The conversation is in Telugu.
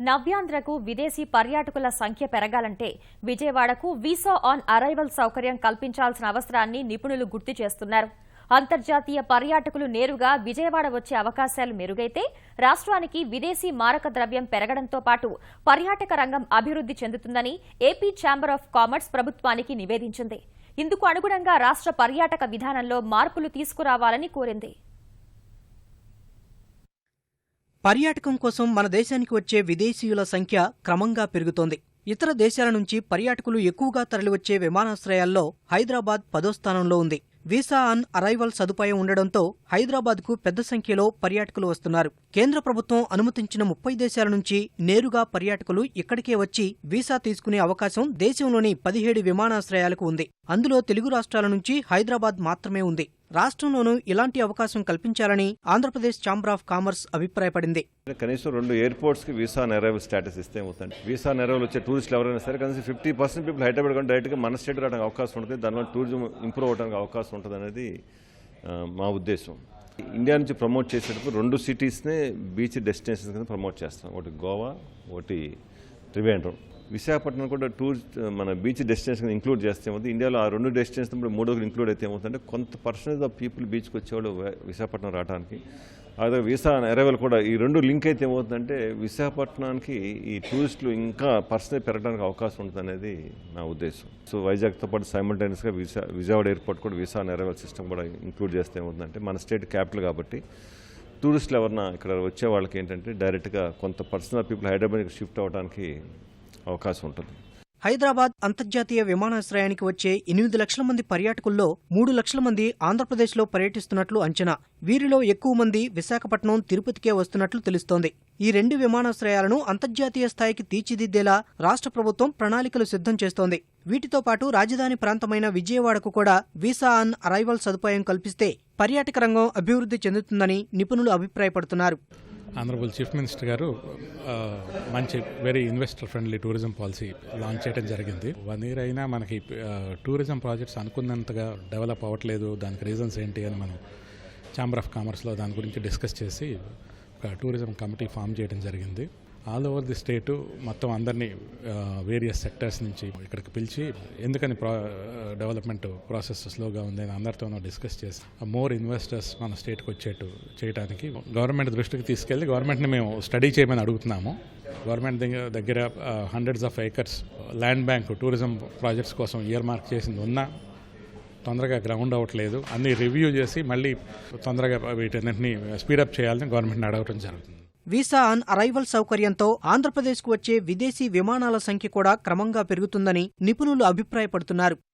నవ్యాంధ్రకు విదేశీ పర్యాటకుల సంఖ్య పెరగాలంటే విజయవాడకు వీసా ఆన్ అరైవల్ సౌకర్యం కల్పించాల్సిన అవసరాన్ని నిపుణులు గుర్తు చేస్తున్నారు. అంతర్జాతీయ పర్యాటకులు నేరుగా విజయవాడ వచ్చే అవకాశాలు మెరుగైతే రాష్ట్రానికి విదేశీ మారక ద్రవ్యం పెరగడంతో పాటు పర్యాటక రంగం అభివృద్ధి చెందుతుందని ఏపీ ఛాంబర్ ఆఫ్ కామర్స్ ప్రభుత్వానికి నివేదించింది. ఇందుకు అనుగుణంగా రాష్ట్ర పర్యాటక విధానంలో మార్పులు తీసుకురావాలని కోరింది. పర్యాటకం కోసం మన దేశానికి వచ్చే విదేశీయుల సంఖ్య క్రమంగా పెరుగుతోంది. ఇతర దేశాల నుంచి పర్యాటకులు ఎక్కువగా తరలివచ్చే విమానాశ్రయాల్లో హైదరాబాద్ 10వ స్థానంలో ఉంది. వీసా ఆన్ అరైవల్ సదుపాయం ఉండడంతో హైదరాబాద్కు పెద్ద సంఖ్యలో పర్యాటకులు వస్తున్నారు. కేంద్ర ప్రభుత్వం అనుమతించిన 30 దేశాల నుంచి నేరుగా పర్యాటకులు ఇక్కడికే వచ్చి వీసా తీసుకునే అవకాశం దేశంలోని 17 విమానాశ్రయాలకు ఉంది. అందులో తెలుగు రాష్ట్రాల నుంచి హైదరాబాద్ మాత్రమే ఉంది. రాష్ట్రంలోనూ ఇలాంటి అవకాశం కల్పించాలని ఆంధ్రప్రదేశ్ ఛాంబర్ ఆఫ్ కామర్స్ అభిప్రాయపడింది. కనీసం 2 ఎయిర్పోర్ట్స్ కి వీసా ఆన్ అరైవల్ స్టేటస్ ఇస్తే ఏమవుతుంది, వీసా ఆన్ అరైవల్ వచ్చే టూరిస్టులు ఎవరైనా సరే కనీసం 50% పీపుల్ హైదరాబాద్ కానీ డైరెక్ట్గా మన స్టేట్ రావడానికి అవకాశం ఉంటుంది. దానివల్ల టూరిజం ఇంప్రూవ్ అవడానికి అవకాశం ఉంటుంది అనేది మా ఉద్దేశం. ఇండియా నుంచి ప్రమోట్ చేసేటప్పుడు 2 సిటీస్నే బీచ్ డెస్టినేషన్స్ కింద ప్రమోట్ చేస్తాం. ఒకటి గోవా, ఒకటి త్రివేంద్రం. విశాఖపట్నం కూడా టూరిస్ట్ మన బీచ్ డెస్టినేషన్ ఇంక్లూడ్ చేస్తే ఏమవుతుంది, ఇండియాలో ఆ 2 డెస్టినేషన్ ఇప్పుడు 3వ ఇంక్లూడ్ అయితే ఏమవుతుందంటే కొంత పర్సెంటేజ్ ఆఫ్ పీపుల్ బీచ్కి వచ్చేవాళ్ళు విశాఖపట్నం రావడానికి. అదే వీసా అరైవల్ కూడా ఈ 2 లింక్ అయితే ఏమవుతుందంటే విశాఖపట్నానికి ఈ టూరిస్టులు ఇంకా పర్సెంటేజ్ పెరగడానికి అవకాశం ఉంటుంది అనేది నా ఉద్దేశం. సో వైజాగ్తో పాటు సైమల్టేనియస్గా విజయవాడ ఎయిర్పోర్ట్ కూడా వీసా అరైవల్ సిస్టమ్ కూడా ఇంక్లూడ్ చేస్తే ఏమవుతుందంటే మన స్టేట్ క్యాపిటల్ కాబట్టి టూరిస్టులు ఎవరన్నా ఇక్కడ వచ్చే వాళ్ళకి ఏంటంటే డైరెక్ట్గా కొంత పర్సనల్ పీపుల్ హైదరాబాద్కి షిఫ్ట్ అవ్వడానికి అవకాశం ఉంటుంది. హైదరాబాద్ అంతర్జాతీయ విమానాశ్రయానికి వచ్చే 8 లక్షల మంది పర్యాటకుల్లో 3 లక్షల మంది ఆంధ్రప్రదేశ్లో పర్యటిస్తున్నట్లు అంచనా. వీరిలో ఎక్కువ మంది విశాఖపట్నం, తిరుపతికే వస్తున్నట్లు తెలుస్తోంది. ఈ 2 విమానాశ్రయాలను అంతర్జాతీయ స్థాయికి తీర్చిదిద్దేలా రాష్ట్ర ప్రభుత్వం ప్రణాళికలు సిద్ధం చేస్తోంది. వీటితో పాటు రాజధాని ప్రాంతమైన విజయవాడకు కూడా వీసా ఆన్ అరైవల్ సదుపాయం కల్పిస్తే పర్యాటక రంగం అభివృద్ధి చెందుతుందని నిపుణులు అభిప్రాయపడుతున్నారు. ఆనరబుల్ చీఫ్ మినిస్టర్ గారు మంచి very investor friendly tourism policy launch చేయడం జరిగింది. 1 year అయినా మనకి టూరిజం ప్రాజెక్ట్స్ అనుకున్నంతగా డెవలప్ అవ్వట్లేదు. దానికి రీజన్స్ ఏంటి అని మనం ఛాంబర్ ఆఫ్ కామర్స్లో దాని గురించి డిస్కస్ చేసి ఒక టూరిజం కమిటీ ఫామ్ చేయడం జరిగింది. ఆల్ ఓవర్ ది స్టేటు మొత్తం అందరినీ వేరియస్ సెక్టర్స్ నుంచి ఇక్కడికి పిలిచి ఎందుకని డెవలప్మెంట్ ప్రాసెస్ స్లోగా ఉంది అని అందరితోనూ డిస్కస్ చేసి మోర్ ఇన్వెస్టర్స్ మన స్టేట్కి వచ్చేట్టు చేయడానికి గవర్నమెంట్ దృష్టికి తీసుకెళ్లి గవర్నమెంట్ని మేము స్టడీ చేయమని అడుగుతున్నాము. గవర్నమెంట్ దగ్గర hundreds of acres land bank tourism projects కోసం ఇయర్ మార్క్ చేసింది ఉన్నా తొందరగా గ్రౌండ్ అవ్వట్లేదు. అన్ని రివ్యూ చేసి మళ్ళీ తొందరగా వీటన్నింటినీ స్పీడప్ చేయాలని గవర్నమెంట్ని అడగడం జరుగుతుంది. వీసా ఆన్ అరైవల్ సౌకర్యంతో ఆంధ్రప్రదేశ్కు వచ్చే విదేశీ విమానాల సంఖ్య కూడా క్రమంగా పెరుగుతుందని నిపుణులు అభిప్రాయపడుతున్నారు.